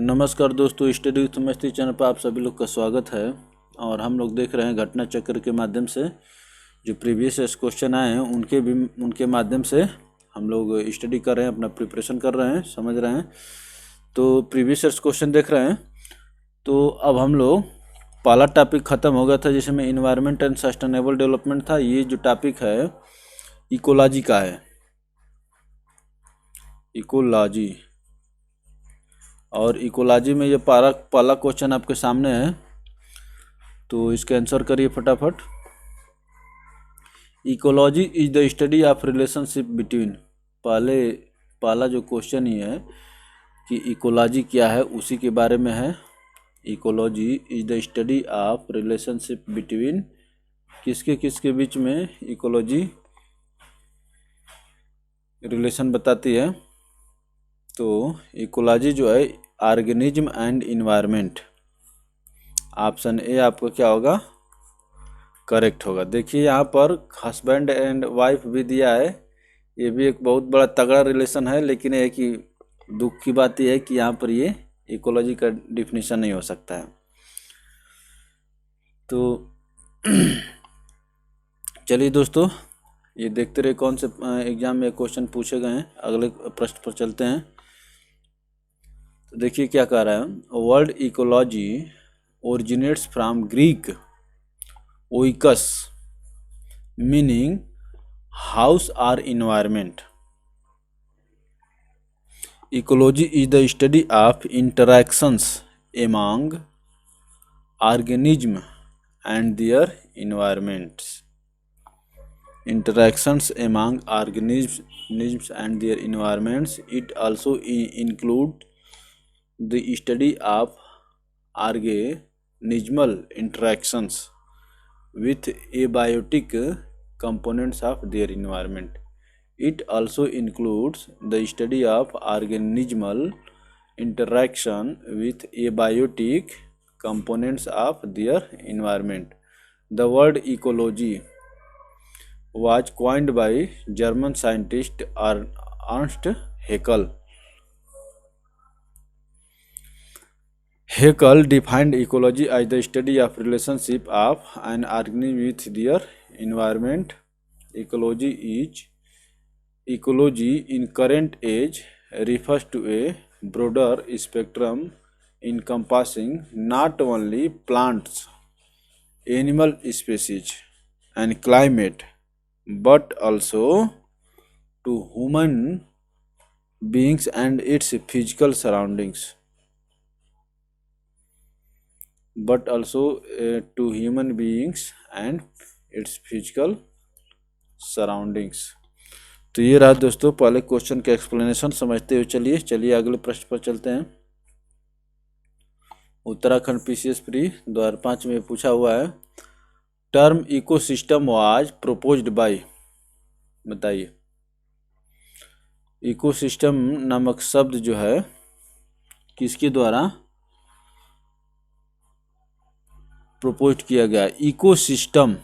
नमस्कार दोस्तों, study with मस्ती चैनल पर आप सभी लोग का स्वागत है। और हम लोग देख रहे हैं घटना चक्र के माध्यम से जो प्रीवियस क्वेश्चन आए हैं उनके माध्यम से हम लोग स्टडी कर रहे हैं, अपना प्रिपरेशन कर रहे हैं, समझ रहे हैं। तो प्रीवियस क्वेश्चन देख रहे हैं। तो अब हम लोग पहला टॉपिक ख़त्म हो गया था जिसमें इन्वायरमेंट एंड सस्टेनेबल डेवलपमेंट था। ये जो टॉपिक है इकोलॉजी का है, इकोलॉजी। और इकोलॉजी में ये पहला क्वेश्चन आपके सामने है, तो इसका आंसर करिए फटाफट। Ecology is the study of relationship between. पहला जो क्वेश्चन ही है कि इकोलॉजी क्या है, उसी के बारे में है। Ecology is the study of relationship between, किसके बीच में इकोलॉजी रिलेशन बताती है। तो इकोलॉजी जो है organism and environment, option A आपको क्या होगा, करेक्ट होगा। देखिए यहाँ पर हस्बैंड एंड वाइफ भी दिया है, ये भी एक बहुत बड़ा तगड़ा रिलेशन है, लेकिन एक ही दुख की बात यह है कि यहाँ पर ये इकोलॉजी का डिफिनीशन नहीं हो सकता है। तो चलिए दोस्तों, ये देखते रहे कौन से एग्जाम में क्वेश्चन पूछे गए हैं। अगले प्रश्न पर चलते हैं। तो देखिए क्या कह रहा है, word ecology originates from Greek oikos meaning house और environment. Ecology is the study of interactions among organism and their environments. Interactions among organisms and their environments. It also includes the study of organismal interactions with abiotic components of their environment. It also includes the study of organismal interaction with abiotic components of their environment. The word ecology was coined by German scientist Ernst Haeckel. Haeckel defined ecology as the study of relationship of an organism with their environment. Ecology in current age refers to a broader spectrum encompassing not only plants, animal species, and climate, but also to human beings and its physical surroundings. But also to human beings and its physical surroundings. तो ये रहा दोस्तों पहले question का explanation. समझते हुए चलिए अगले प्रश्न पर चलते हैं। उत्तराखंड पीसीएस प्री 2005 में पूछा हुआ है, term ecosystem was proposed by. बताइए, इकोसिस्टम नामक शब्द जो है किसके द्वारा प्रोपोज किया गया? इकोसिस्टम,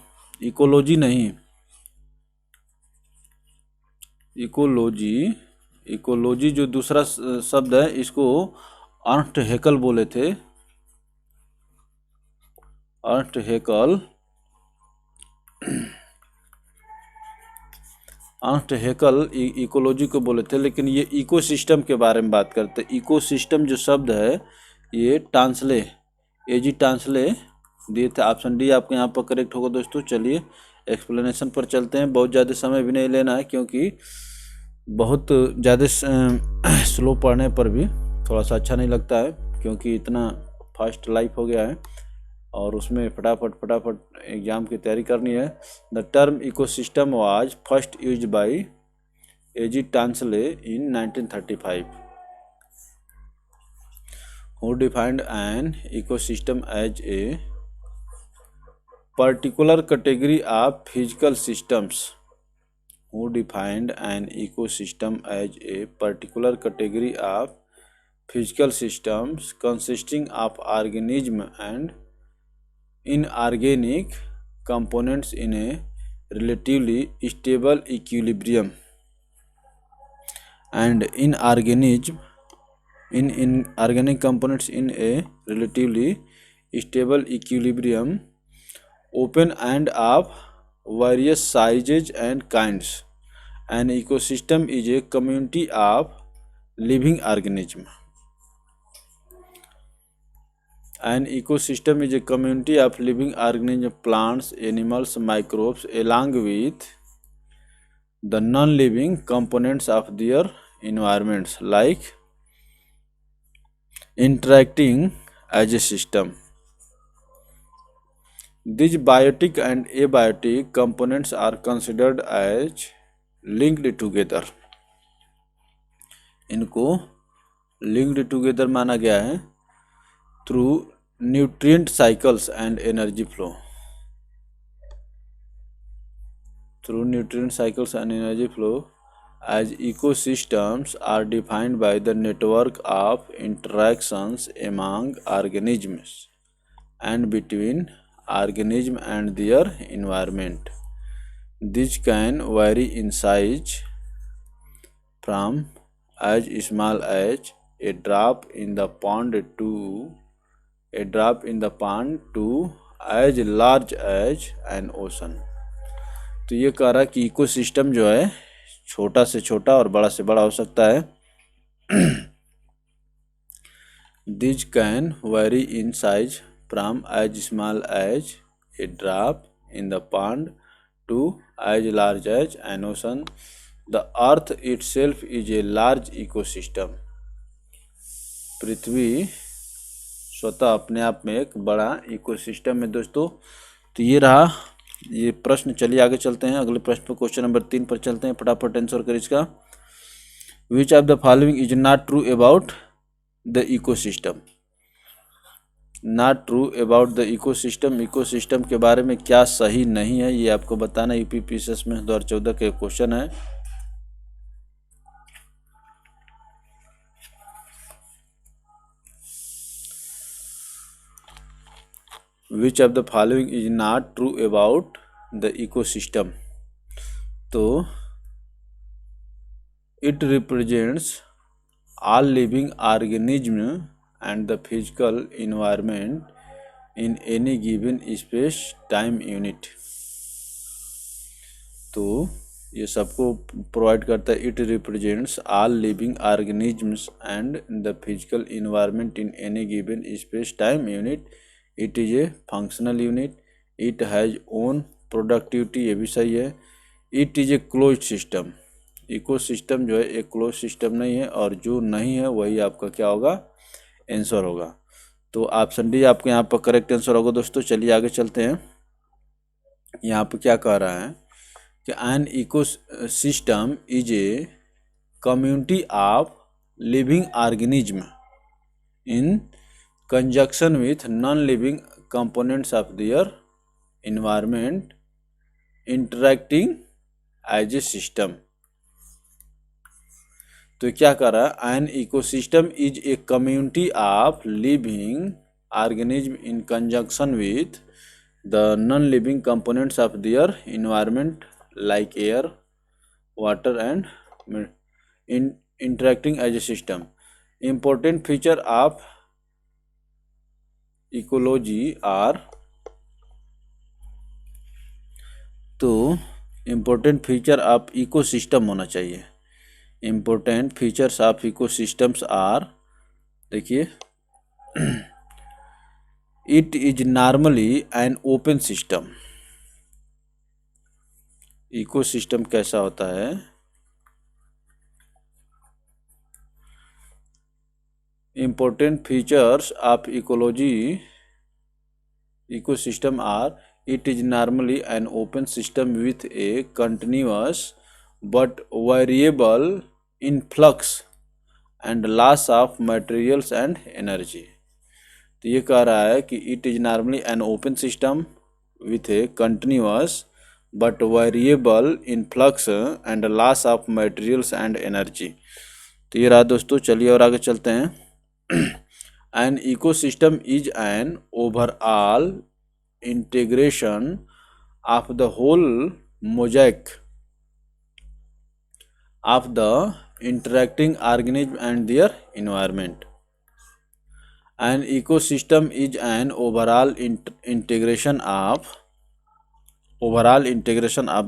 इकोलॉजी नहीं, इकोलॉजी जो दूसरा शब्द है इसको अर्न्स्ट हैकेल बोले थे। अर्न्स्ट हैकेल इकोलॉजी को बोले थे, लेकिन ये इकोसिस्टम के बारे में बात करते हैं। इकोसिस्टम जो शब्द है ये एजी टांसले दिए थे। ऑप्शन डी आपके यहाँ पर करेक्ट होगा दोस्तों। चलिए एक्सप्लेनेशन पर चलते हैं। बहुत ज़्यादा समय भी नहीं लेना है, क्योंकि बहुत ज़्यादा स्लो पढ़ने पर भी थोड़ा सा अच्छा नहीं लगता है, क्योंकि इतना फास्ट लाइफ हो गया है और उसमें फटाफट एग्जाम की तैयारी करनी है। The term ecosystem was first used by AG Tansley in 1935, who defined an ecosystem as a particular category of physical systems. Who defined an ecosystem as a particular category of physical systems consisting of organism and inorganic components in a relatively stable equilibrium, and inorganism in organic components in a relatively stable equilibrium, open and of various sizes and kinds. An ecosystem is a community of living organisms. An ecosystem is a community of living organisms, plants, animals, microbes, along with the non-living components of their environments, like interacting as a system. These biotic and abiotic components are considered as linked together. इनको linked together माना गया है through nutrient cycles and energy flow. Through nutrient cycles and energy flow, as ecosystems are defined by the network of interactions among organisms and between organism and their environment. These can vary in size from as small as a drop in the pond to as large as an ocean. तो ये कह रहा है कि ecosystem जो है छोटा से छोटा और बड़ा से बड़ा हो सकता है. These can vary in size from as small as a drop in the pond to as large as an ocean. The earth itself is a large ecosystem. पृथ्वी स्वतः अपने आप में एक बड़ा इकोसिस्टम है दोस्तों. तो ये रहा ये प्रश्न. चलिए आगे चलते हैं अगले प्रश्न पर. क्वेश्चन नंबर 3 पर चलते हैं. फटाफट आंसर करें इसका. विच of the following is not true about the ecosystem. Not true about the ecosystem. Ecosystem के बारे में क्या सही नहीं है ये आपको बताना. यूपीपीएससी में 2014 के क्वेश्चन है. Which of the following is not true about the ecosystem. तो it represents all living organisms and the physical environment in any given space time unit. तो ये सबको प्रोवाइड करता है. It represents all living organisms and the physical environment in any given space time unit. It is A functional unit. It has own productivity. ये भी सही है. It is a closed system. Ecosystem जो है एक close system नहीं है और जो नहीं है वही आपका क्या होगा आंसर होगा. तो ऑप्शन डी आपके यहाँ पर करेक्ट आंसर होगा दोस्तों. चलिए आगे चलते हैं. यहाँ पर क्या कह रहा है कि an ecosystem is a community of living organism in conjunction with non living components of their environment interacting as a system. तो क्या कर रहा है. An ecosystem is a community of living organism in conjunction with the non living components of their environment like air water and interacting as a system. Important feature of ecology are. तो important feature of ecosystem होना चाहिए. Important features of ecosystems are. देखिए it is normally an open system. Ecosystem कैसा होता है. Important features of ecosystem are. It is normally an open system with a continuous but variable influx and loss of materials and energy. तो ये कह रहा है कि it is normally an open system with a continuous but variable influx and loss of materials and energy. तो ये रहा दोस्तों. चलिए और आगे चलते हैं. An ecosystem is an overall integration of the whole mosaic of the interacting organism and their environment. An ecosystem is an integration of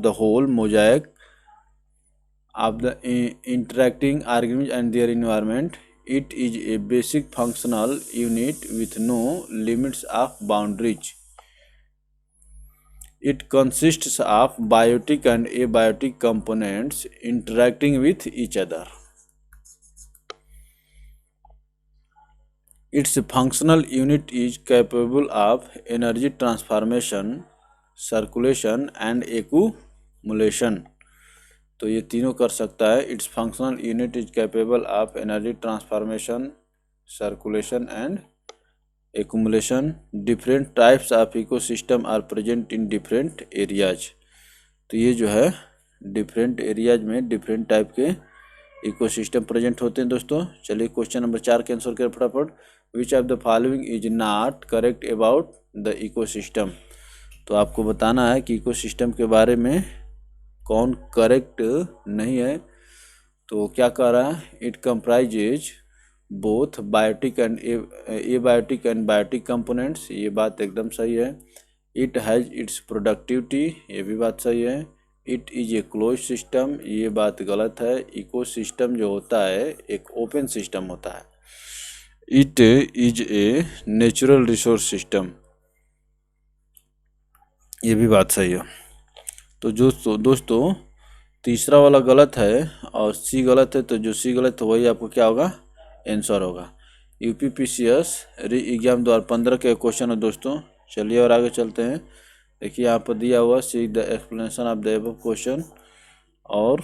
the whole mosaic of the interacting organisms and their environment. It is a basic functional unit with no limits of boundaries. It consists of biotic and abiotic components interacting with each other. Its functional unit is capable of energy transformation, circulation and accumulation. तो ये तीनों कर सकता है. Its functional unit is capable of energy transformation, circulation and accumulation. Different types of ecosystem are present in different areas. तो ये जो है डिफरेंट एरियाज में डिफरेंट टाइप के इकोसिस्टम प्रेजेंट होते हैं दोस्तों. चलिए क्वेश्चन नंबर 4 के आंसर करें फटाफट. Which of the following is not correct about the ecosystem. तो आपको बताना है कि इकोसिस्टम के बारे में कौन करेक्ट नहीं है. तो क्या कह रहा है? It comprises both biotic and abiotic and biotic components. ये बात एकदम सही है. It has its productivity. ये भी बात सही है. It is a close system. ये बात गलत है. इकोसिस्टम जो होता है एक ओपन सिस्टम होता है. It is a natural resource system. ये भी बात सही है. तो दोस्तों तीसरा वाला गलत है और सी गलत है. तो जो सी गलत है वही आपको क्या होगा? आंसर होगा. यूपीपीसीएस री एग्जाम 2015 के क्वेश्चन है दोस्तों. चलिए और आगे चलते हैं. देखिए यहाँ पर दिया हुआ see the explanation of the above question. और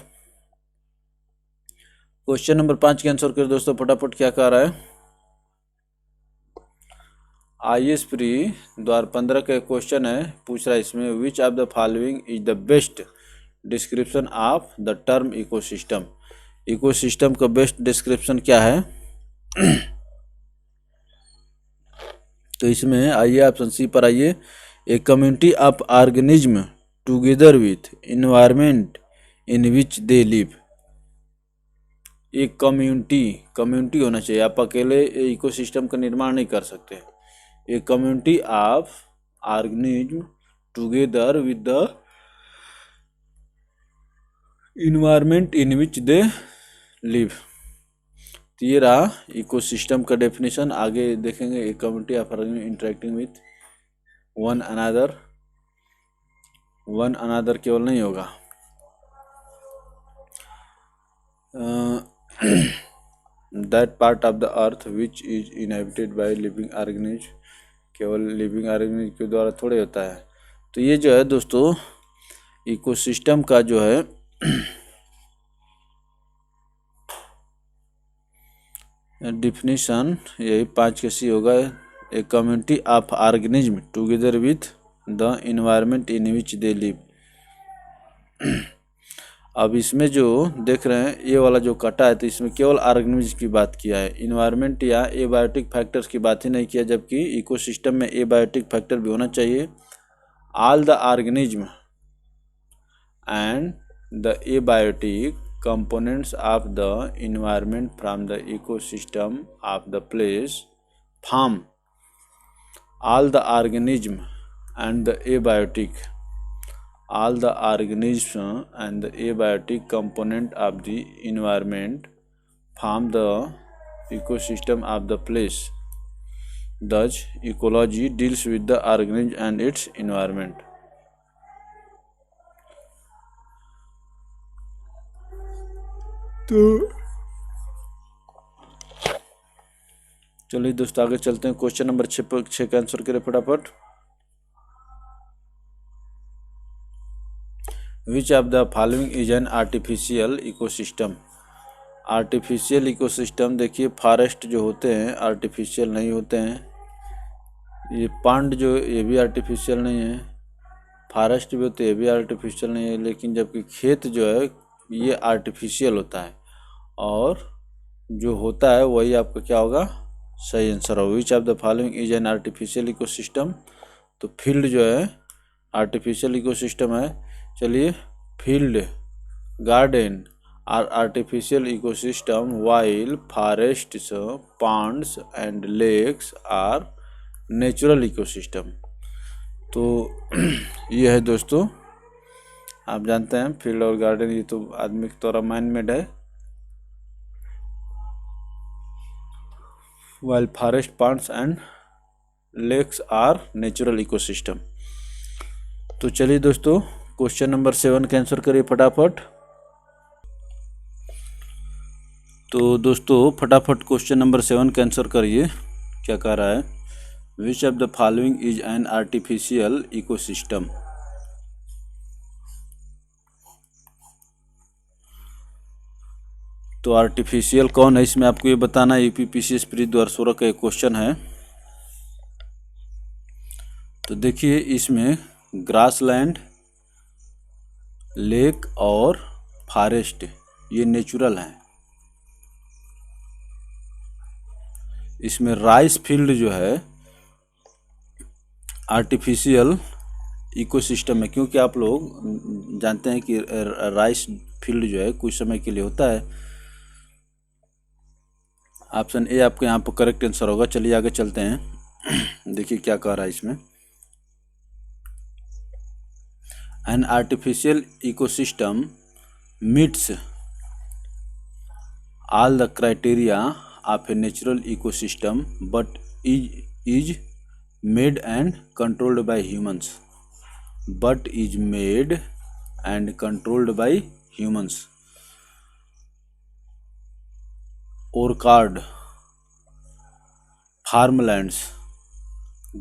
क्वेश्चन नंबर 5 के आंसर कर दोस्तों फटाफट. क्या कह रहा है? IAS प्री 2015 का क्वेश्चन है. पूछ रहा है इसमें विच of the following is the best description of the term ecosystem. Ecosystem का बेस्ट डिस्क्रिप्शन क्या है? तो इसमें आइए ऑप्शन सी पर आइए. ए community of organism together with environment in which they live. एक कम्युनिटी होना चाहिए. आप अकेले इकोसिस्टम का निर्माण नहीं कर सकते. ए community of organism together with the environment in which they live. तो ये रहा इकोसिस्टम का डेफिनेशन. आगे देखेंगे. ए community of organism interacting with one another केवल नहीं होगा. That part of the earth which is inhabited by living organism. केवल लिविंग ऑर्गेनिज्म के द्वारा थोड़े होता है. तो ये जो है दोस्तों इकोसिस्टम का जो है डिफिनीशन यही 5 के सी होगा. ए community of organism together with the environment in which they live. अब इसमें जो देख रहे हैं ये वाला जो कटा है तो इसमें केवल ऑर्गेनिज्म की बात किया है. इन्वायरमेंट या एबायोटिक फैक्टर्स की बात ही नहीं किया. जबकि इकोसिस्टम में एबायोटिक फैक्टर भी होना चाहिए. All the organism and the abiotic components of the environment from the ecosystem of the place form all the organism and the abiotic component of the environment form the ecosystem of the place. Thus ecology deals with the organism and its environment. तो चलिए दोस्तों आगे चलते हैं. Question number 6 का answer करें फटाफट. Which of the following is an artificial ecosystem. Artificial ecosystem देखिए फॉरेस्ट जो होते हैं आर्टिफिशियल नहीं होते हैं. ये पांड जो ये भी आर्टिफिशियल नहीं है. फॉरेस्ट भी होते हैं ये भी आर्टिफिशियल नहीं है. लेकिन जबकि खेत जो है ये आर्टिफिशियल होता है. और जो होता है वही आपका क्या होगा? सही आंसर होगा. विच of the following is an artificial ecosystem. तो फील्ड जो है आर्टिफिशियल इकोसिस्टम है. चलिए field, garden are artificial ecosystem while forests, ponds and lakes are natural ecosystem। तो ये है दोस्तों, आप जानते हैं फील्ड और गार्डन ये तो आदमी के द्वारा मैन मेड है, while forest, ponds and lakes are natural ecosystem। तो चलिए दोस्तों क्वेश्चन नंबर 7 का आंसर करिए फटाफट। तो दोस्तों फटाफट क्वेश्चन नंबर 7 का आंसर करिए, क्या कह रहा है, which of the following is an artificial ecosystem. तो आर्टिफिशियल कौन है इसमें आपको ये बताना, यूपीपीसीएस प्री 2016 का एक क्वेश्चन है। तो देखिए इसमें ग्रासलैंड, लेक और फॉरेस्ट ये नेचुरल हैं। इसमें राइस फील्ड जो है आर्टिफिशियल इकोसिस्टम है, क्योंकि आप लोग जानते हैं कि राइस फील्ड जो है कुछ समय के लिए होता है। ऑप्शन ए आपके यहाँ पर करेक्ट आंसर होगा। चलिए आगे चलते हैं, देखिए क्या कह रहा है इसमें। An artificial ecosystem meets all the criteria of a natural ecosystem but is made and controlled by humans, but is made and controlled by humans। orchard, farmlands,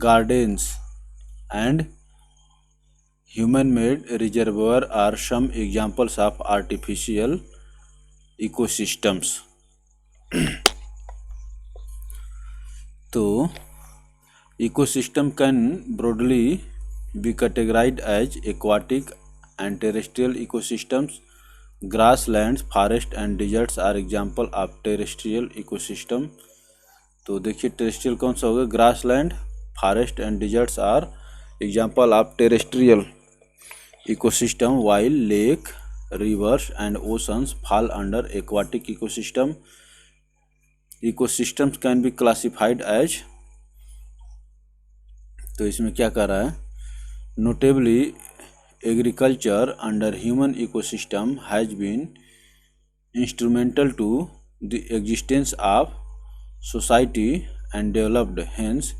gardens and human made reservoir are some examples of artificial ecosystems। तो ecosystem can broadly be categorized as aquatic and terrestrial ecosystems। grasslands, forests and deserts are example of terrestrial ecosystem। तो देखिए terrestrial कौन सा होगा, grassland, forest and deserts are example of terrestrial ecosystem, while lake, rivers and oceans fall under aquatic ecosystem। ecosystems can be classified as, तो इसमें क्या कर रहा है, notably agriculture under human ecosystem has been instrumental to the existence of society and developed, hence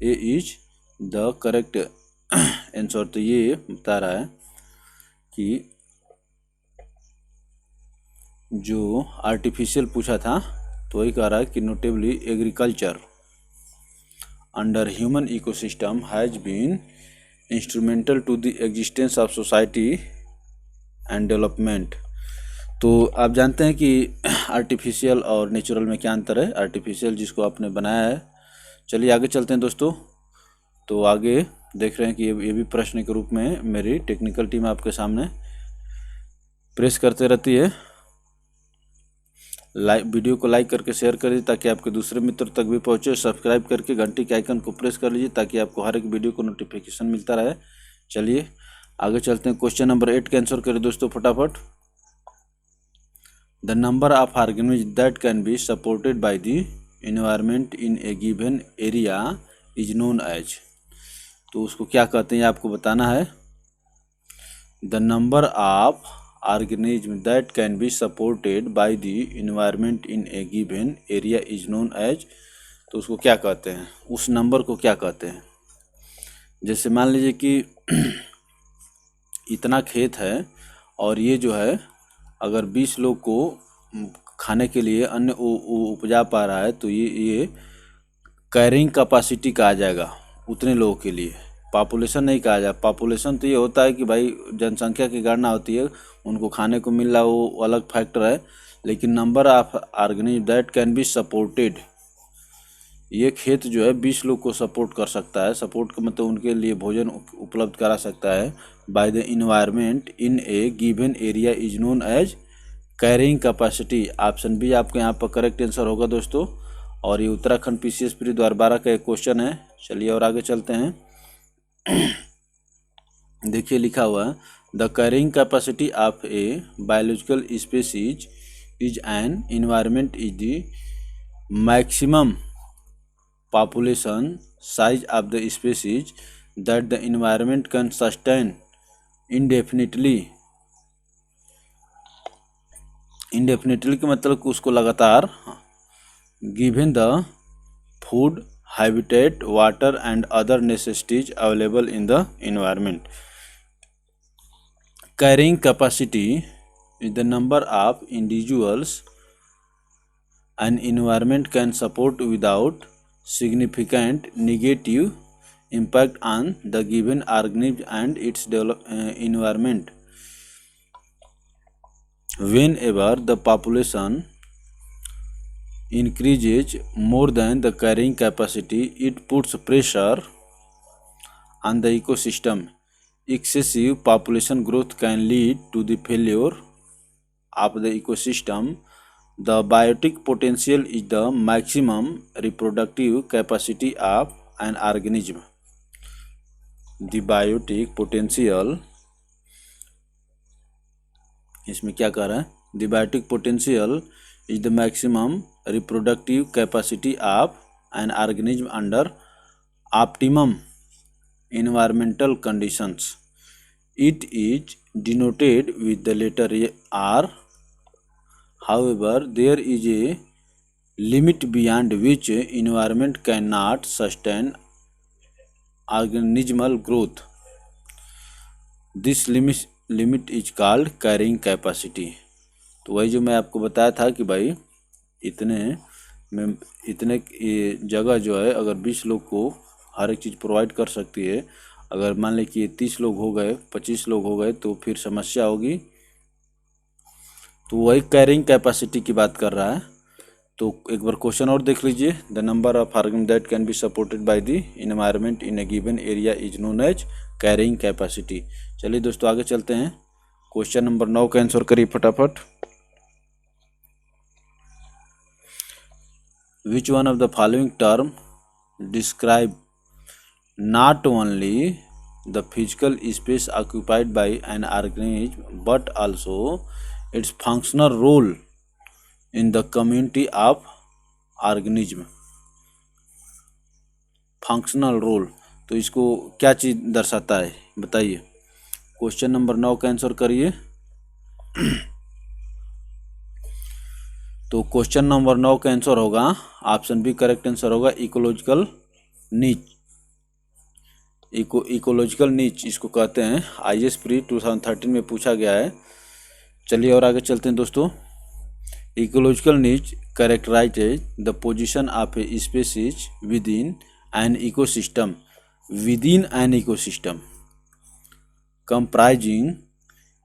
A is the correct answer. तो ये बता रहा है कि जो आर्टिफिशियल पूछा था तो वही कह रहा है कि notably agriculture under human ecosystem has been instrumental to the existence of society and development. तो आप जानते हैं कि आर्टिफिशियल और नेचुरल में क्या अंतर है, आर्टिफिशियल जिसको आपने बनाया है। चलिए आगे चलते हैं दोस्तों। तो आगे देख रहे हैं कि ये भी प्रश्न के रूप में मेरी टेक्निकल टीम आपके सामने प्रेस करते रहती है। वीडियो को लाइक करके शेयर कर दीजिए ताकि आपके दूसरे मित्र तक भी पहुंचे। सब्सक्राइब करके घंटी के आइकन को प्रेस कर लीजिए ताकि आपको हर एक वीडियो को नोटिफिकेशन मिलता रहे। चलिए आगे चलते हैं, क्वेश्चन नंबर 8 का आंसर करिए दोस्तों फटाफट। The number of organism that can be supported by the environment in a given area is known as. तो उसको क्या कहते हैं आपको बताना है। The number of organism that can be supported by the environment in a given area is known as। तो उसको क्या कहते हैं, उस नंबर को क्या कहते हैं। जैसे मान लीजिए कि इतना खेत है और ये जो है अगर 20 लोग को खाने के लिए अन्न उपजा पा रहा है तो ये कैरिंग कैपेसिटी कहा जाएगा उतने लोगों के लिए, पॉपुलेशन नहीं कहा जाए। पॉपुलेशन तो ये होता है कि भाई जनसंख्या की गणना होती है, उनको खाने को मिल रहा वो अलग फैक्टर है। लेकिन number of organism that can be supported, ये खेत जो है 20 लोग को सपोर्ट कर सकता है। सपोर्ट का मतलब उनके लिए भोजन उपलब्ध करा सकता है। By the environment in a given area is known as carrying capacity. Option B आपके यहाँ पर करेक्ट आंसर होगा दोस्तों। और ये उत्तराखंड पीसीएस प्री 2012 का एक क्वेश्चन है। चलिए और आगे चलते हैं। देखिए लिखा हुआ है the carrying capacity of a biological species is an environment is the maximum population size of the species that the environment can sustain indefinitely के मतलब उसको लगातार given the food, habitat, water and other necessities available in the environment. Carrying capacity is the number of individuals an environment can support without significant negative impact on the given organism and its environment. Whenever the population increases more than the carrying capacity, it puts pressure on the ecosystem. Excessive population growth can lead to the failure of the ecosystem. The biotic potential is the maximum reproductive capacity of an organism. The biotic potential, इसमें क्या कह रहा है? The biotic potential is the maximum reproductive capacity of an organism under optimum environmental conditions. It is denoted with the letter R. However, there is a limit beyond which environment cannot sustain organismal growth. This limit is called carrying capacity. तो वही जो मैं आपको बताया था कि भाई इतने जगह जो है अगर 20 लोग को हर एक चीज़ प्रोवाइड कर सकती है, अगर मान लें कि 30 लोग हो गए, 25 लोग हो गए तो फिर समस्या होगी। तो वही कैरिंग कैपेसिटी की बात कर रहा है। तो एक बार क्वेश्चन और देख लीजिए। The number of organ that can be supported by the environment in a given area is known as carrying capacity. चलिए दोस्तों आगे चलते हैं। क्वेश्चन नंबर 9 का आंसर करिए फटाफट। Which one of the following term describe not only the physical space occupied by an organism but also its functional role in the community of organism. Functional role, तो इसको क्या चीज़ दर्शाता है बताइए। Question number 9 का answer करिए। तो question number 9 का आंसर होगा ऑप्शन बी, करेक्ट आंसर होगा इकोलॉजिकल नीच। इकोलॉजिकल नीच इसको कहते हैं। IAS प्री 2013 में पूछा गया है। चलिए और आगे चलते हैं दोस्तों। Ecological niche characterizes the position of a species within an ecosystem comprising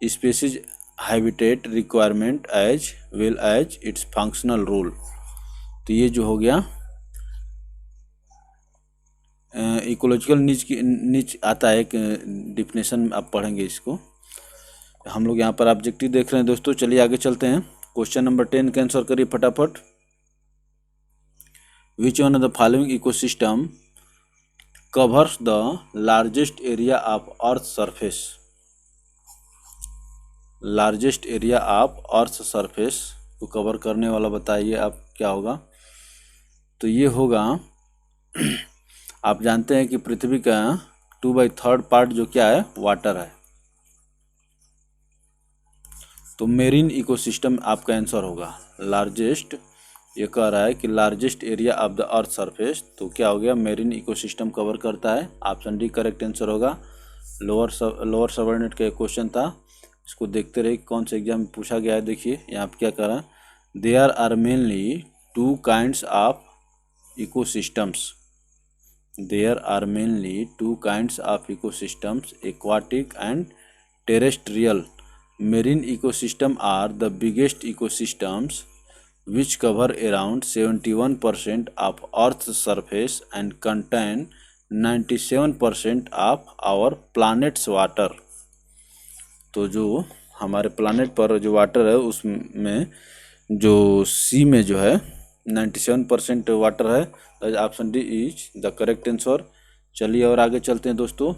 species habitat requirement as well as its functional role. तो ये जो हो गया इकोलॉजिकल नीच आता है। एक डिफिनेशन आप पढ़ेंगे इसको। हम लोग यहाँ पर ऑब्जेक्टिव देख रहे हैं दोस्तों। चलिए आगे चलते हैं। क्वेश्चन नंबर 10 का आंसर करिए फटाफट। Which one of the following ecosystem covers the largest area of earth surface. Largest area of earth surface को कवर करने वाला बताइए आप क्या होगा। तो ये होगा आप जानते हैं कि पृथ्वी का 2/3 पार्ट जो क्या है वाटर है। तो मेरीन इकोसिस्टम आपका आंसर होगा। लार्जेस्ट, ये कह रहा है कि largest area of the earth surface, तो क्या हो गया मेरीन इकोसिस्टम कवर करता है। ऑप्शन डी करेक्ट आंसर होगा। लोअर सबऑर्डिनेट का क्वेश्चन था, इसको देखते रहिए कौन से एग्जाम में पूछा गया है। देखिए यहाँ पे क्या कह रहा है, there are mainly 2 kinds of ecosystems. There are mainly 2 kinds of ecosystems, aquatic and terrestrial. Marine ecosystem are the biggest ecosystems which cover around 71% of Earth's surface and contain 97% of our planet's water। तो जो हमारे planet पर जो water है उसमें जो सी में जो है 97% वाटर है। Option D is the correct answer. चलिए और आगे चलते हैं दोस्तों।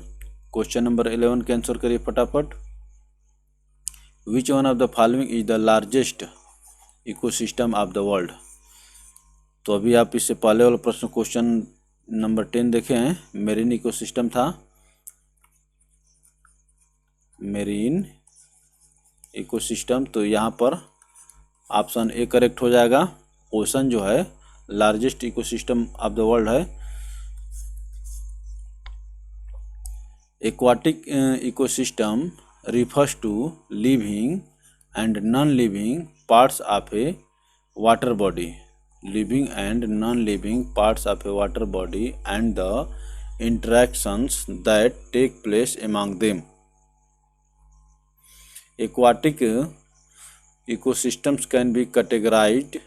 क्वेश्चन नंबर 11 के आंसर करिए फटाफट। Which one of the following is the largest ecosystem of the world. तो अभी आप इससे पहले वाला प्रश्न क्वेश्चन नंबर 10 देखे हैं, मेरीन इकोसिस्टम था, मेरीन इकोसिस्टम। तो यहाँ पर ऑप्शन ए करेक्ट हो जाएगा। ओशन जो है largest ecosystem of the world है। Aquatic ecosystem refers to living and non-living parts of a water body, living and non-living parts of a water body and the interactions that take place among them. Aquatic ecosystems can be categorized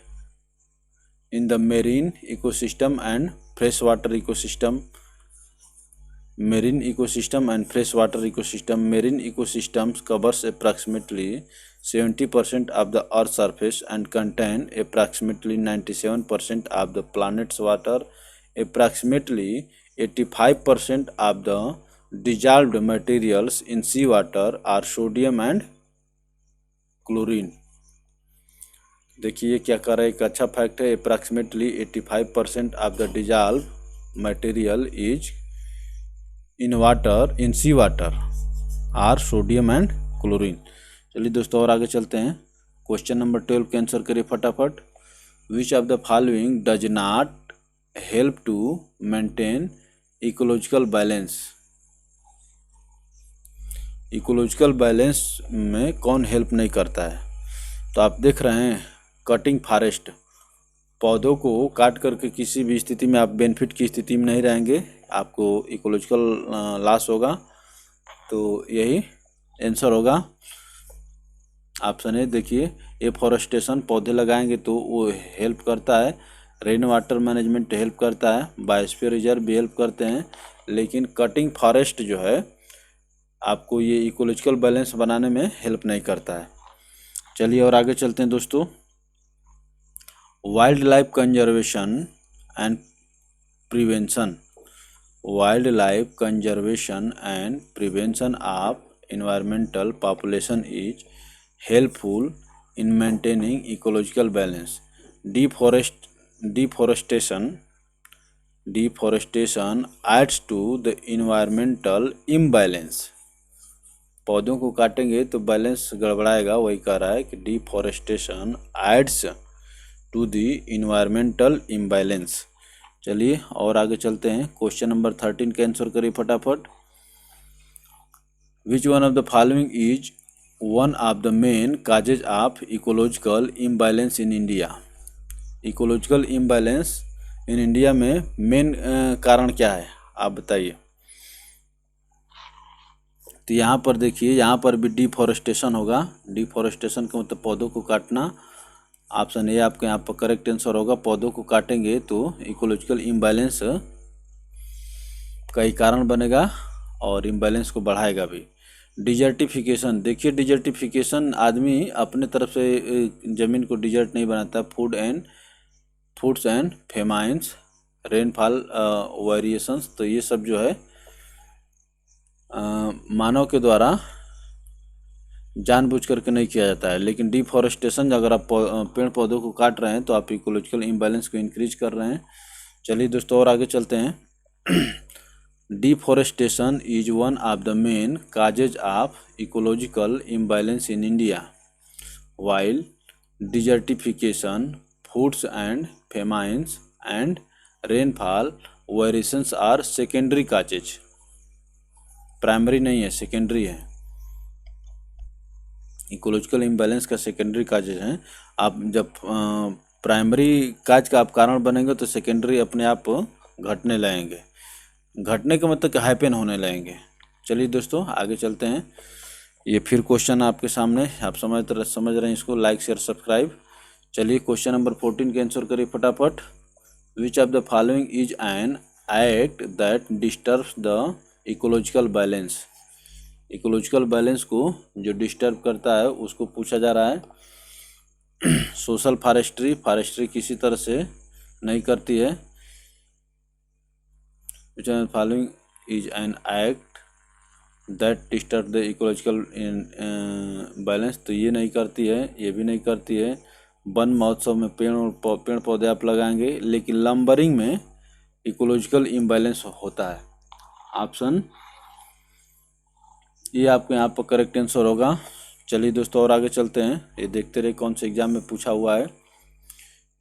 in the marine ecosystem and freshwater ecosystem. Marine ecosystem and freshwater ecosystem. Marine ecosystems covers approximately 70% of the Earth's surface and contain approximately 97% of the planet's water. Approximately 85% of the dissolved materials in seawater are sodium and chlorine. देखिए क्या कर रहा है, एक अच्छा fact है। approximately 85% of the dissolved material is in water, in sea water are sodium and chlorine. चलिए दोस्तों और आगे चलते हैं। क्वेश्चन नंबर 12 के आंसर करिए फटाफट। Which of the following does not help to maintain ecological balance. Ecological balance में कौन हेल्प नहीं करता है। तो आप देख रहे हैं कटिंग फॉरेस्ट, पौधों को काट करके किसी भी स्थिति में आप बेनिफिट की स्थिति में नहीं रहेंगे, आपको इकोलॉजिकल लॉस होगा। तो यही आंसर होगा ऑप्शन ए। देखिए एफॉरेस्टेशन, पौधे लगाएंगे तो वो हेल्प करता है, रेन वाटर मैनेजमेंट हेल्प करता है, बायोस्फीयर रिजर्व भी हेल्प करते हैं, लेकिन कटिंग फॉरेस्ट जो है आपको ये इकोलॉजिकल बैलेंस बनाने में हेल्प नहीं करता है। चलिए और आगे चलते हैं दोस्तों। Wild life conservation and prevention. Wildlife conservation and prevention of environmental population is helpful in maintaining ecological balance. Deforestation adds to the environmental imbalance. पौधों को काटेंगे तो बैलेंस गड़बड़ाएगा, वही कह रहा है कि deforestation aids to the environmental imbalance. चलिए और आगे चलते हैं। क्वेश्चन नंबर 13 का आंसर करिए फटाफट। Which one of the following is one of the main causes of ecological imbalance in India. Ecological imbalance in India में मेन कारण क्या है आप बताइए। तो यहाँ पर देखिए, यहाँ पर भी डिफॉरेस्टेशन होगा। डिफॉरेस्टेशन का मतलब पौधों को काटना। ऑप्शन ए आपके यहाँ पर करेक्ट आंसर होगा। पौधों को काटेंगे तो इकोलॉजिकल इम्बैलेंस का ही कारण बनेगा और इम्बैलेंस को बढ़ाएगा भी। डिजर्टिफिकेशन, देखिए डिजर्टिफिकेशन आदमी अपने तरफ से ज़मीन को डिजर्ट नहीं बनाता। Foods and famines, rainfall variations, तो ये सब जो है मानव के द्वारा जानबूझ करके नहीं किया जाता है। लेकिन डिफॉरेस्टेशन, अगर आप पेड़ पौधों को काट रहे हैं तो आप इकोलॉजिकल इम्बैलेंस को इंक्रीज कर रहे हैं। चलिए दोस्तों और आगे चलते हैं। Deforestation is one of the main causes of ecological imbalance in India, while desertification, floods and famines and rainfall variations are secondary causes. Primary नहीं है, सेकेंडरी है। इकोलॉजिकल इम्बैलेंस का सेकेंडरी काजेज हैं। आप जब प्राइमरी काज का आप कारण बनेंगे तो सेकेंडरी अपने आप घटने लगेंगे। घटने का मतलब कि हाइपेन होने लगेंगे। चलिए दोस्तों आगे चलते हैं। ये फिर क्वेश्चन आपके सामने, आप समझ रहे हैं इसको। Like share subscribe. चलिए क्वेश्चन नंबर 14 के आंसर करिए फटाफट। Which of the following is an act that disturbs the ecological balance. Ecological balance को जो डिस्टर्ब करता है उसको पूछा जा रहा है। सोशल फॉरेस्ट्री, फॉरेस्ट्री किसी तरह से नहीं करती है। Which of the following is an act that disturb the ecological balance, तो ये नहीं करती है, ये भी नहीं करती है। वन महोत्सव में पेड़ पौधे आप लगाएंगे, लेकिन लंबरिंग में इकोलॉजिकल इम्बैलेंस होता है। ऑप्शन ये आपके यहाँ पर करेक्ट आंसर होगा। चलिए दोस्तों और आगे चलते हैं, ये देखते रहे कौन से एग्जाम में पूछा हुआ है।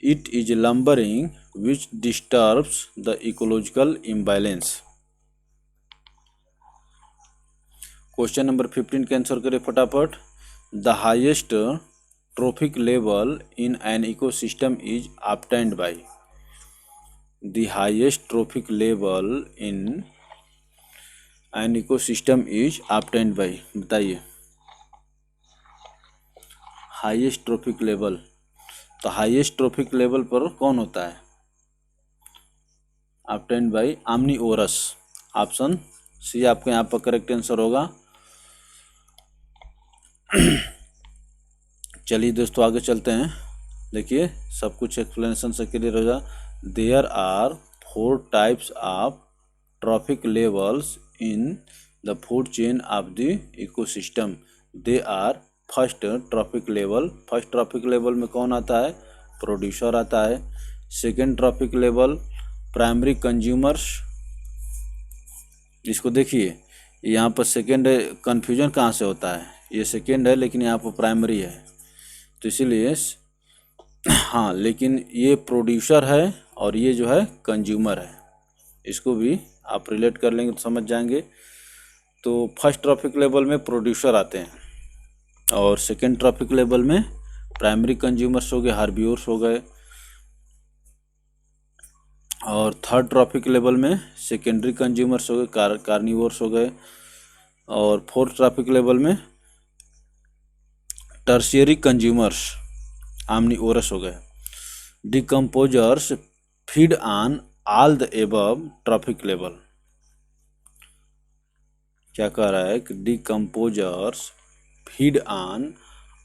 It is lumbering which disturbs the ecological imbalance. Question number 15 के आंसर करें फटाफट। The highest trophic level in an ecosystem is obtained by। The highest trophic level in an ecosystem is obtained by, बताइए। Highest trophic level, तो highest trophic level पर कौन होता है? obtained by omnivorous। Option C आपके यहाँ पर correct answer होगा। चलिए दोस्तों आगे चलते हैं, देखिए सब कुछ एक्सप्लेनेशन से क्लियर हो जा। There are 4 types of trophic levels in the food chain of the ecosystem. They are first trophic level, first trophic level में कौन आता है? प्रोड्यूसर आता है। Second trophic level primary consumers, इसको देखिए यहाँ पर सेकेंड कन्फ्यूजन कहाँ से होता है, ये सेकेंड है लेकिन यहाँ पर प्राइमरी है, तो इसीलिए हाँ, लेकिन ये प्रोड्यूसर है और ये जो है कंज्यूमर है, इसको भी आप रिलेट कर लेंगे तो समझ जाएंगे। तो फर्स्ट ट्रॉफिक लेवल में प्रोड्यूसर आते हैं और सेकेंड ट्रॉफिक लेवल में प्राइमरी कंज्यूमर्स हो गए, हार्बियोर्स हो गए, और थर्ड ट्रॉफिक लेवल में सेकेंडरी कंज्यूमर्स हो गए, कार्निवोर्स हो गए, और फोर्थ ट्रॉफिक लेवल में टर्शियरी कंज्यूमर्स omnivorous हो गए। Decomposers feed on all the above trophic level, क्या कह रहा है कि decomposers feed on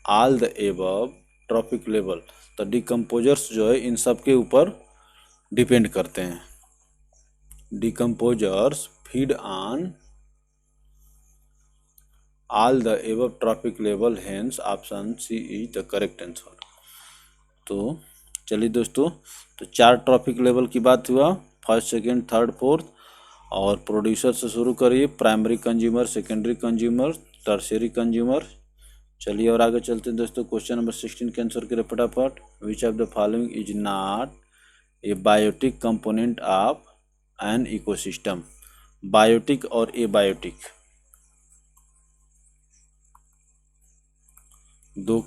all the above trophic level, तो डिकम्पोजर्स जो है इन सब के ऊपर डिपेंड करते हैं। Decomposers feed on all the above trophic level, hence option C is the correct answer. तो चलिए दोस्तों, तो 4 ट्रॉफिक लेवल की बात हुआ, फर्स्ट सेकेंड थर्ड फोर्थ, और प्रोड्यूसर से शुरू करिए, primary consumer, secondary consumer, tertiary consumer. चलिए और आगे चलते हैं दोस्तों, क्वेश्चन नंबर 16 के आंसर करें फटाफट। Which of the following is not a biotic component of an ecosystem. Biotic और एबायोटिक दो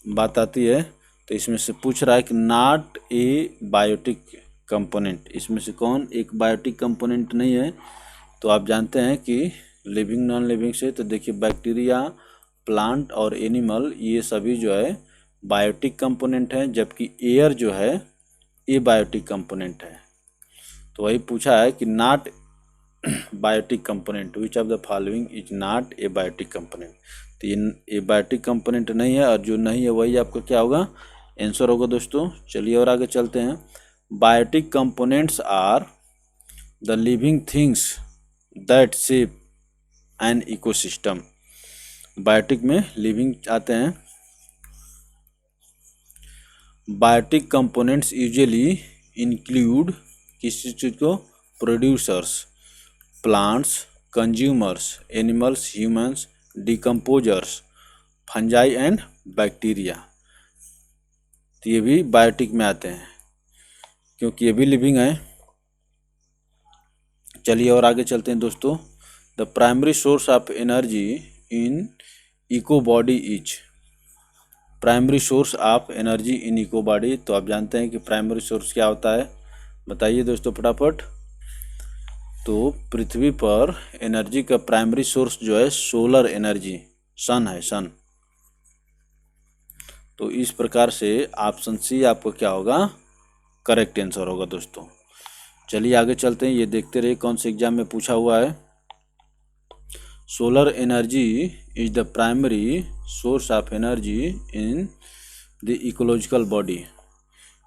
बात आती है, तो इसमें से पूछ रहा है कि नॉट ए बायोटिक कंपोनेंट, इसमें से कौन एक बायोटिक कंपोनेंट नहीं है? तो आप जानते हैं कि लिविंग नॉन लिविंग से, तो देखिए बैक्टीरिया, प्लांट और एनिमल ये सभी जो है बायोटिक कंपोनेंट हैं, जबकि एयर जो है ए बायोटिक कंपोनेंट है। तो वही पूछा है कि not biotic component, which of the following is not a biotic component. तो ये ए बायोटिक कंपोनेंट नहीं है, और जो नहीं है वही आपका क्या होगा? आंसर होगा दोस्तों। चलिए और आगे चलते हैं। Biotic components are the living things that shape an ecosystem. Biotic में लिविंग आते हैं। बायोटिक कंपोनेंट्स यूजुअली इंक्लूड किसी चीज़ को? Producers, plants, consumers, animals, humans, decomposers, fungi and bacteria. तो ये भी बायोटिक में आते हैं क्योंकि ये भी लिविंग है। चलिए और आगे चलते हैं दोस्तों। The primary source of energy in eco body is. Primary source of energy in eco body, तो आप जानते हैं कि प्राइमरी सोर्स क्या होता है, बताइए दोस्तों फटाफट। तो पृथ्वी पर एनर्जी का प्राइमरी सोर्स जो है सोलर एनर्जी, सन है, सन। तो इस प्रकार से ऑप्शन सी आपको क्या होगा? करेक्ट आंसर होगा दोस्तों। चलिए आगे चलते हैं, ये देखते रहिए कौन से एग्जाम में पूछा हुआ है। Solar energy is the primary source of energy in the ecological body.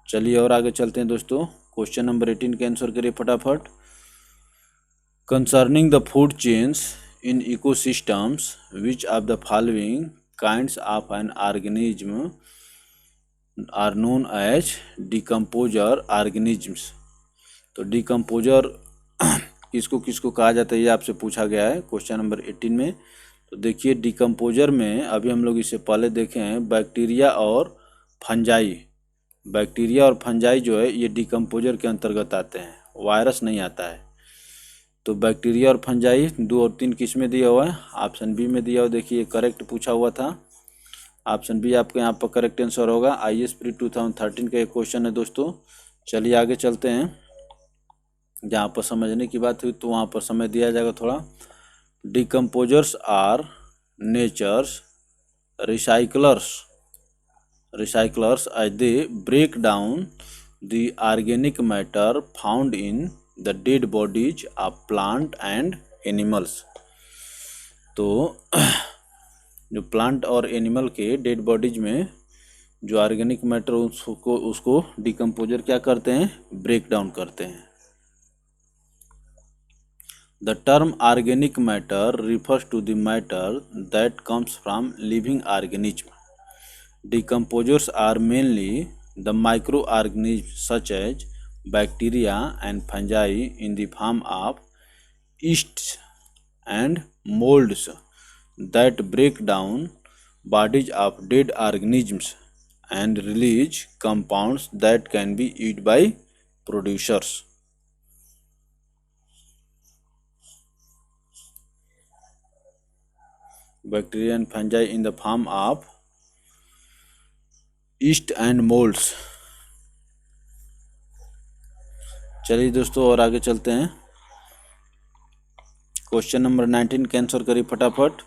चलिए और आगे चलते हैं दोस्तों, क्वेश्चन नंबर 18 के आंसर करिए फटाफट। Concerning the food chains in ecosystems, which of the following kinds of an organism are known as decomposer organisms? तो डिकम्पोजर किसको किसको कहा जाता है ये आपसे पूछा गया है क्वेश्चन नंबर 18 में। तो देखिए डिकम्पोजर में अभी हम लोग इससे पहले देखे हैं बैक्टीरिया और फंजाई। बैक्टीरिया और फंजाई जो है ये डिकम्पोजर के अंतर्गत आते हैं, वायरस नहीं आता है। तो बैक्टीरिया और फंजाई 2 और 3 किस में दिया हुआ है? ऑप्शन बी में दिया हुआ। देखिए करेक्ट पूछा हुआ था, ऑप्शन बी आपके यहाँ पर करेक्ट आंसर होगा। IAS प्री 2013 का एक क्वेश्चन है दोस्तों। चलिए आगे चलते हैं। जहाँ पर समझने की बात हुई तो वहाँ पर समय दिया जाएगा थोड़ा। Decomposers are nature's recyclers as they break down the organic matter found in the dead bodies of plant and animals। तो जो प्लांट और एनिमल के डेड बॉडीज में जो ऑर्गेनिक मैटर उसको डिकम्पोजर क्या करते हैं? ब्रेक डाउन करते हैं। The term organic matter refers to the matter that comes from living organisms. Decomposers are mainly the microorganisms such as bacteria and fungi in the form of yeasts and molds that break down bodies of dead organisms and release compounds that can be eaten by producers. Bacteria and fungi in the form of yeast and molds। चलिए दोस्तों और आगे चलते हैं। Question number 19 का answer करिए फटाफट।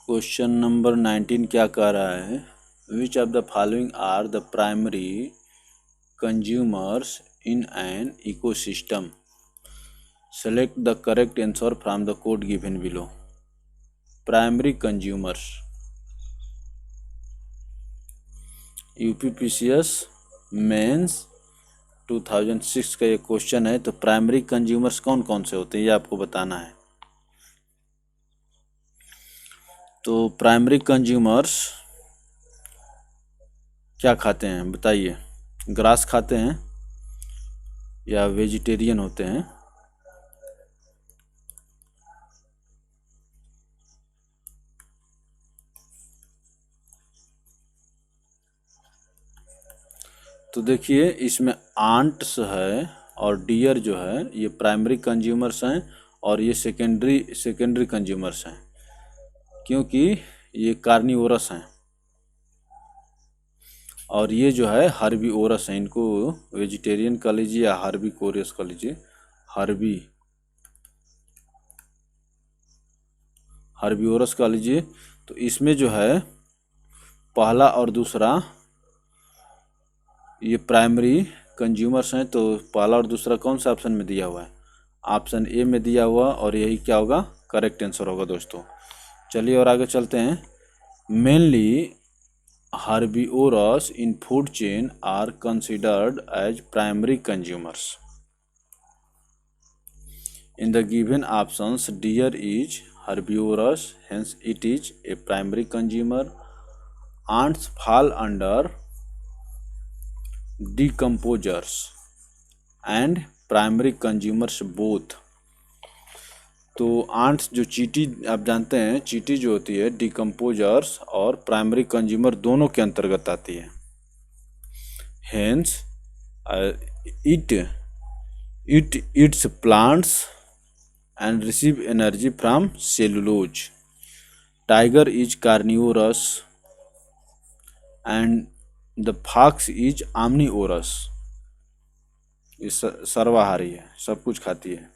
Question number 19 क्या कह रहा है? Which of the following are the primary consumers in an ecosystem? Select the correct answer from the code given below. Primary consumers, UPPCS mains 2006 का ये क्वेश्चन है। तो प्राइमरी कंज्यूमर्स कौन कौन से होते हैं ये आपको बताना है। तो प्राइमरी कंज्यूमर्स क्या खाते हैं बताइए? ग्रास खाते हैं या वेजिटेरियन होते हैं? तो देखिए इसमें आंट्स है और डियर जो है ये प्राइमरी कंज्यूमर्स हैं और ये सेकेंडरी कंज्यूमर्स हैं, क्योंकि ये कार्निवोरस हैं और ये जो है हर्बीवोरस हैं। इनको वेजिटेरियन कह लीजिए या हर्बीकोरस कह लीजिए। हर्बीवोरस कह लीजिए। तो इसमें जो है पहला और दूसरा ये प्राइमरी कंज्यूमर्स हैं। तो पहला और दूसरा कौन सा ऑप्शन में दिया हुआ है? ऑप्शन ए में दिया हुआ और यही क्या होगा? करेक्ट आंसर होगा दोस्तों। चलिए और आगे चलते हैं। Mainly herbivores in food chain are considered as primary consumers. In the given options, deer is herbivorous, hence it is a primary consumer. Ants fall under decomposers and primary consumers both. तो ants जो चींटी आप जानते हैं, चींटी जो होती है डिकम्पोजर्स और प्राइमरी कंज्यूमर दोनों के अंतर्गत आती है। Hence it eats plants and receive energy from cellulose. Tiger is carnivorous and the fox is omnivorous. ये सर्वाहारी है, सब कुछ खाती है।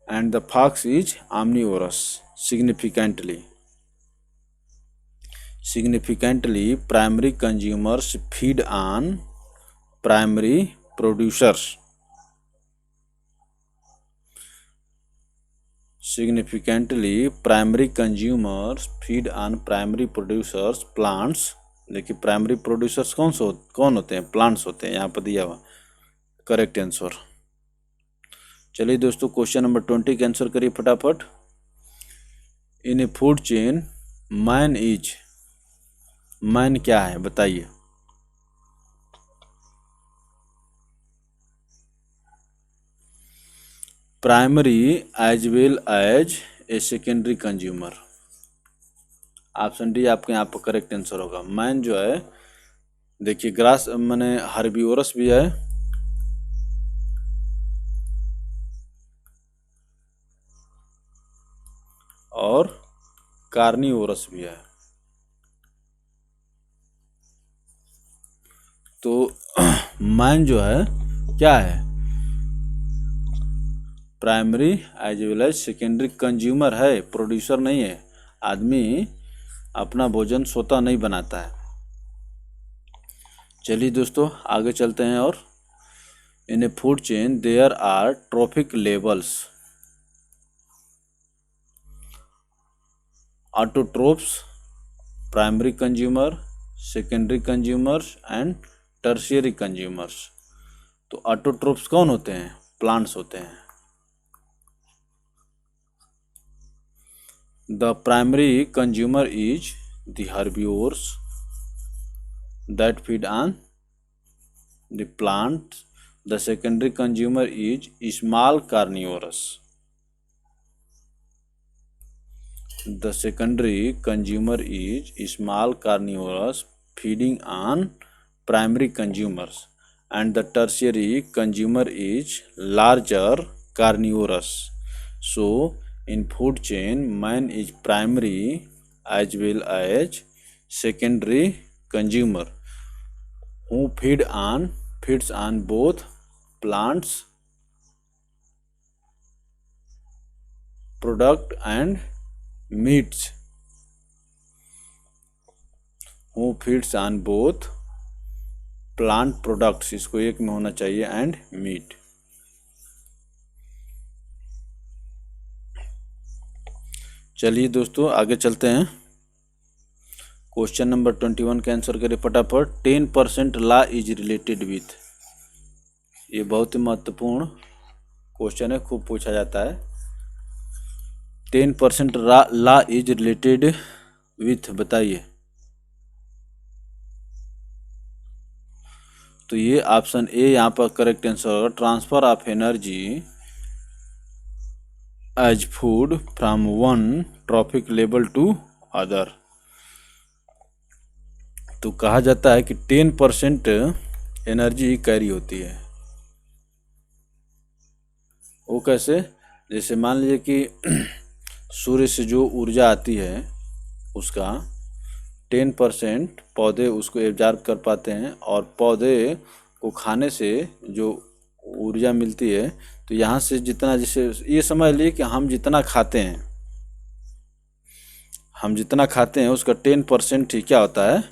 And the fox is omnivorous. Significantly, primary consumers feed on primary producers. Significantly, primary consumers feed on primary producers, plants देखिए primary producers कौन होते हैं? प्लांट्स होते हैं, यहाँ पर दिया हुआ करेक्ट आंसर। चलिए दोस्तों क्वेश्चन नंबर 20 का आंसर करिए फटाफट। In a food chain man क्या है बताइए? Primary as well as a secondary consumer. Option D आपके यहाँ पर करेक्ट आंसर होगा। मैन जो है देखिए ग्रास माने हर्बीवोरस भी है और कार्निवोरस भी है। तो मैन जो है क्या है? Primary as well as secondary consumer है, प्रोड्यूसर नहीं है। आदमी अपना भोजन स्वतः नहीं बनाता है। चलिए दोस्तों आगे चलते हैं। और in a food chain there are trophic levels. Autotrophs, primary consumer, secondary consumers and tertiary consumers. तो ऑटोट्रोप्स कौन होते हैं? प्लांट्स होते हैं। The primary consumer is the herbivores that feed on the plant. The secondary consumer is small carnivorous. The secondary consumer is small carnivorous feeding on primary consumers, and the tertiary consumer is larger carnivorous. So in food chain, man is primary as well as secondary consumer who feeds on both plants product and meats. Who feeds on both plant products, इसको एक में होना चाहिए, and meat. चलिए दोस्तों आगे चलते हैं। क्वेश्चन नंबर 21 का आंसर करें फटाफट। 10% लॉ इज रिलेटेड विथ। ये बहुत ही महत्वपूर्ण क्वेश्चन है, खूब पूछा जाता है। 10% लॉ इज रिलेटेड विथ बताइए। तो ये ऑप्शन ए यहाँ पर करेक्ट आंसर होगा। Transfer of energy as food from one trophic level to other. तो कहा जाता है कि 10% एनर्जी कैरी होती है। वो कैसे? जैसे मान लीजिए कि सूर्य से जो ऊर्जा आती है उसका 10% पौधे उसको एब्जॉर्ब कर पाते हैं, और पौधे को खाने से जो ऊर्जा मिलती है, तो यहाँ से जितना, जैसे ये समझ लिए कि हम जितना खाते हैं उसका 10% ही क्या होता है,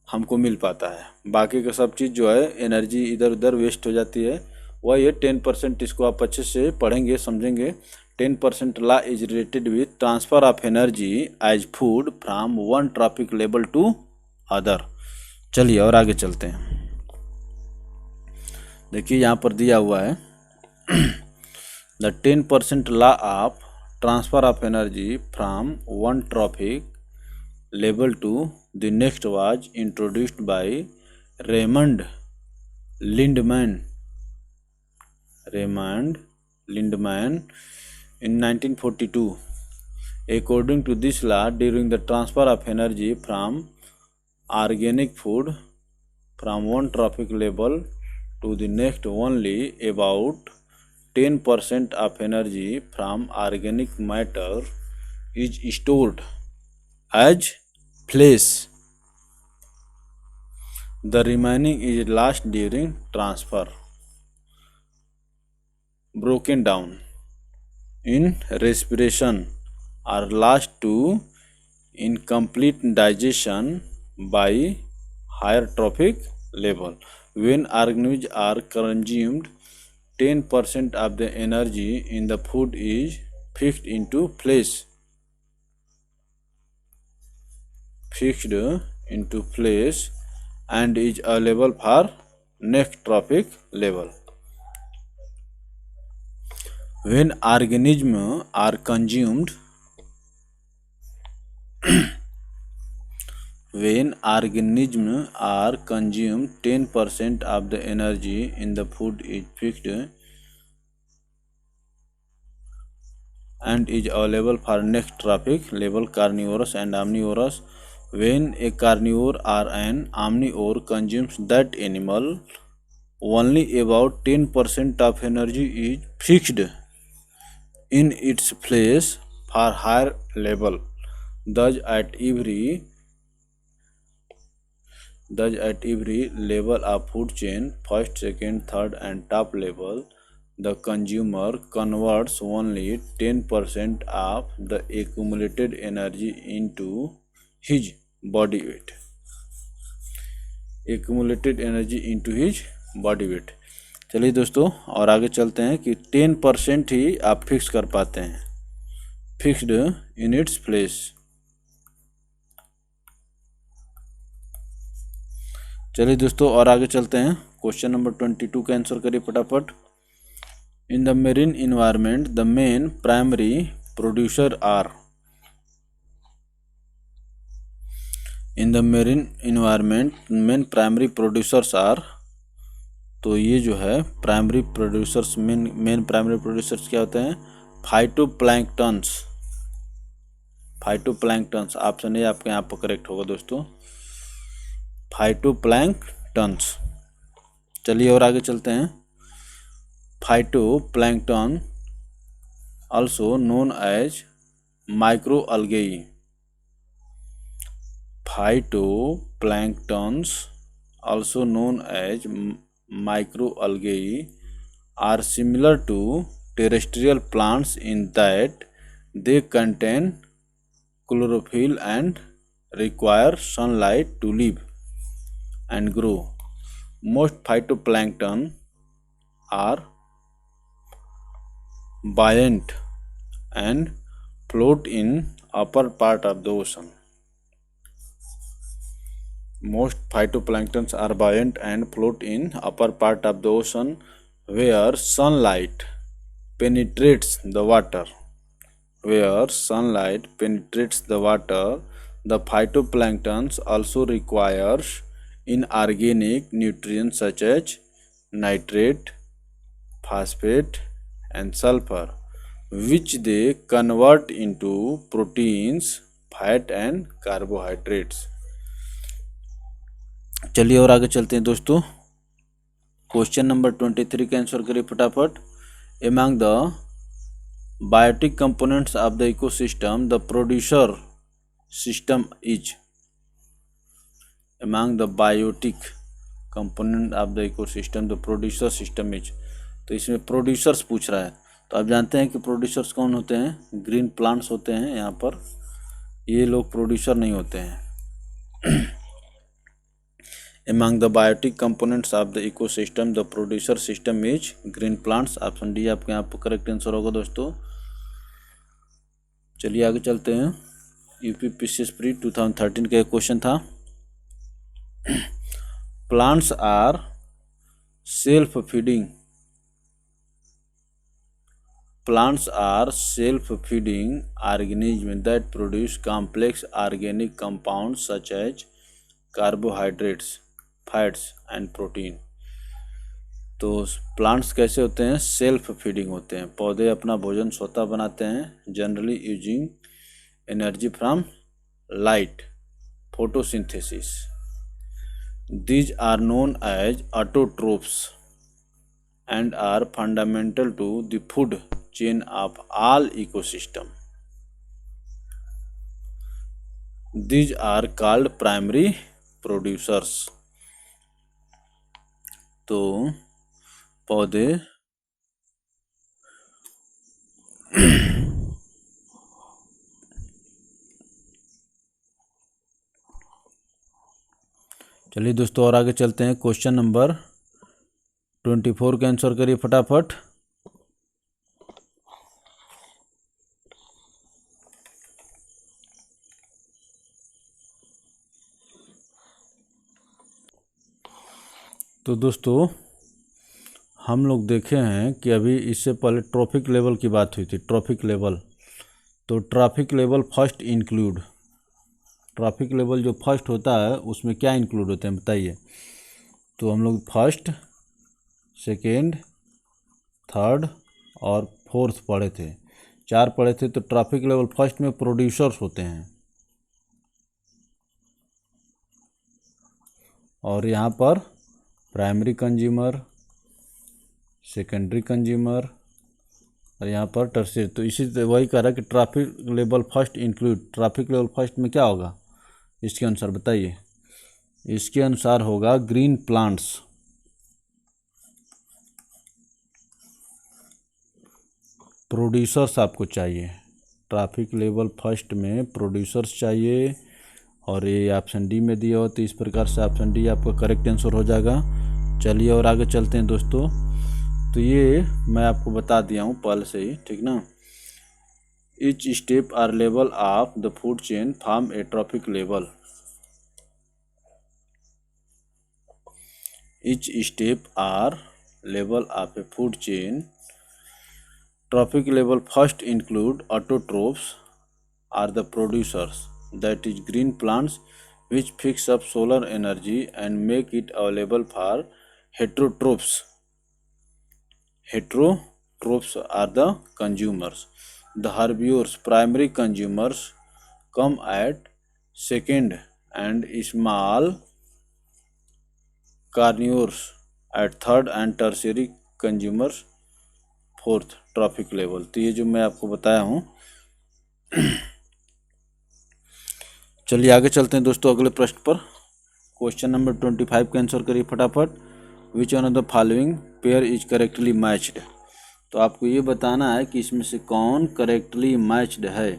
हमको मिल पाता है। बाकी का सब चीज़ जो है एनर्जी इधर उधर वेस्ट हो जाती है। वह ये 10%, इसको आप अच्छे से पढ़ेंगे समझेंगे। 10% law is related with transfer of energy as food from one trophic level to other. चलिए और आगे चलते हैं। देखिए यहाँ पर दिया हुआ है the 10% law of transfer of energy from one traffic level to the next was introduced by Raymond Lindman in 1942. According to this law, during the transfer of energy from organic food from one trophic level to the next, only about 10% of energy from organic matter is stored as flesh. The remaining is lost during transfer, broken down in respiration, or lost to incomplete digestion by higher trophic level. When organisms are consumed, 10% of the energy in the food is fixed into flesh into place and is available for next trophic level. When organisms are consumed, when organisms are consumed, 10% of the energy in the food is fixed and is available for next trophic level, carnivorous and omnivorous. When a carnivore or an omnivore consumes that animal, only about 10% of energy is fixed in its place for higher level. Thus, at every level of food chain, first, second, third, and top level, the consumer converts only 10% of the accumulated energy into his body weight. चलिए दोस्तों, और आगे चलते हैं कि 10% ही आप fix कर पाते हैं, फिक्स्ड इन इट्स प्लेस। चलिए दोस्तों, और आगे चलते हैं। क्वेश्चन नंबर 22 का आंसर करिए फटाफट। In the marine environment the main primary producer are. In the marine environment main primary producers are. तो ये जो है primary producers, main primary producers क्या होते हैं? फाइटोप्लैंक्टन्स। फाइटोप्लैंक्टन्स ऑप्शन ए आपके यहाँ पर करेक्ट होगा दोस्तों, फाइटोप्लैंक्टन्स। चलिए और आगे चलते हैं। Phytoplankton also known as microalgae. Phytoplanktons also known as microalgae are similar to terrestrial plants in that they contain chlorophyll and require sunlight to live and grow. Most phytoplankton are buoyant and float in upper part of the ocean. Most phytoplanktons are buoyant and float in upper part of the ocean where sunlight penetrates the water. Where sunlight penetrates the water, the phytoplanktons also requires inorganic nutrients such as nitrate, phosphate, and sulfur, which they convert into proteins, fat and carbohydrates. चलिए और आगे चलते हैं दोस्तों। Question number 23 का answer करिए फटाफट। Among the biotic components of the ecosystem, the producer system is. Among the biotic component of the ecosystem, the producer system is. तो इसमें प्रोड्यूसर्स पूछ रहा है, तो आप जानते हैं कि प्रोड्यूसर्स कौन होते हैं? ग्रीन प्लांट्स होते हैं। यहाँ पर ये लोग प्रोड्यूसर नहीं होते हैं। Among the biotic components of the ecosystem, the producer system is green plants. Option D आपके यहाँ पर करेक्ट आंसर होगा दोस्तों। चलिए आगे चलते हैं। यूपीपीसीएस प्री 2013 का एक क्वेश्चन था। Plants are self feeding. Plants are self-feeding organisms that produce complex organic compounds such as carbohydrates, fats and protein. तो प्लांट्स कैसे होते हैं? सेल्फ फीडिंग होते हैं। पौधे अपना भोजन स्वतः बनाते हैं, generally using energy from light, photosynthesis. These are known as autotrophs and are fundamental to the food chain of all ecosystem. These are called primary producers. तो पौधे चलिए दोस्तों और आगे चलते हैं। क्वेश्चन नंबर 24 का आंसर करिए फटाफट। तो दोस्तों हम लोग देखे हैं कि अभी इससे पहले ट्रैफिक लेवल की बात हुई थी, ट्रैफिक लेवल। तो traffic level first include, traffic level जो फर्स्ट होता है उसमें क्या इंक्लूड होते हैं बताइए। तो हम लोग फर्स्ट, सेकेंड, थर्ड और फोर्थ पढ़े थे, 4 पढ़े थे। तो ट्रैफिक लेवल फर्स्ट में प्रोड्यूसर्स होते हैं, और यहाँ पर प्राइमरी कंज्यूमर, सेकेंडरी कंज्यूमर और यहाँ पर टर्शियरी। तो इसी से वही कह रहा है कि traffic level first include, traffic level first में क्या होगा इसके अनुसार बताइए। इसके अनुसार होगा ग्रीन प्लांट्स, प्रोड्यूसर्स आपको चाहिए। ट्रैफिक लेवल फर्स्ट में प्रोड्यूसर्स चाहिए, और ये ऑप्शन डी में दिया हो, तो इस प्रकार से ऑप्शन डी आपका करेक्ट आंसर हो जाएगा। चलिए और आगे चलते हैं दोस्तों। तो ये मैं आपको बता दिया हूँ पहले से ही, ठीक ना। Each step or level of the food chain form a trophic level. Each step or level of a food chain. Trophic level first include autotrophs are the producers, that is green plants which fix up solar energy and make it available for heterotrophs. Heterotrophs are the consumers. The herbivores, primary consumers, come at second, and small carnivores at third, and tertiary consumers fourth traffic level. तो ये जो मैं आपको बताया हूँ। चलिए आगे चलते हैं दोस्तों अगले प्रश्न पर। क्वेश्चन नंबर 25 का आंसर करिए फटाफट। Which one of the following pair is correctly matched. तो आपको ये बताना है कि इसमें से कौन करेक्टली मैच्ड है।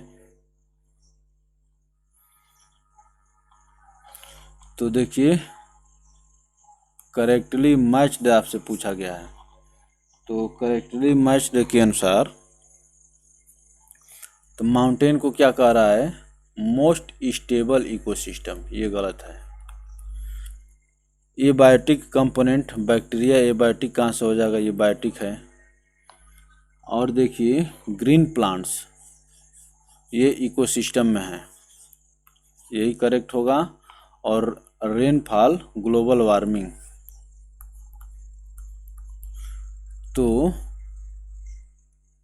तो देखिए, करेक्टली मैच्ड आपसे पूछा गया है। तो करेक्टली मैच्ड के अनुसार तो माउंटेन को क्या कह रहा है, मोस्ट स्टेबल इकोसिस्टम, ये गलत है। एबायोटिक कंपोनेंट, बैक्टीरिया एबायोटिक कहाँ से हो जाएगा, ये बायोटिक है। और देखिए ग्रीन प्लांट्स, ये इकोसिस्टम में है, यही करेक्ट होगा। और रेनफॉल, ग्लोबल वार्मिंग। तो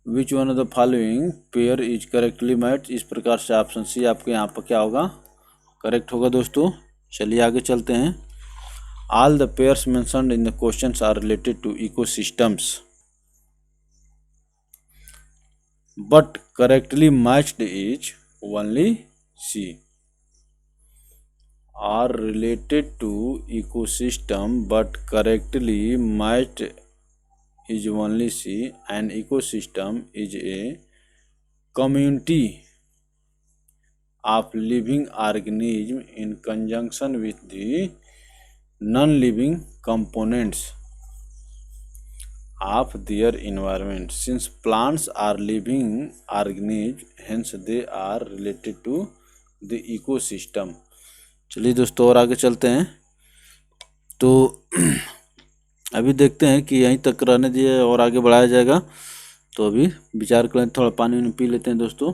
which one of the following pair is correctly matched, इस प्रकार से ऑप्शन सी आपके यहाँ पर क्या होगा, करेक्ट होगा दोस्तों। चलिए आगे चलते हैं। All the pairs mentioned in the questions are related to ecosystems, but correctly matched is only C. Are related to ecosystem but correctly matched is only C. An ecosystem is a community of living organisms in conjunction with the non-living components of their environment. Since plants are living organisms, hence they are related to the ecosystem. चलिए दोस्तों और आगे चलते हैं। तो अभी देखते हैं कि यहीं तक रहने दिए और आगे बढ़ाया जाएगा। तो अभी विचार करें, थोड़ा पानी पी लेते हैं दोस्तों।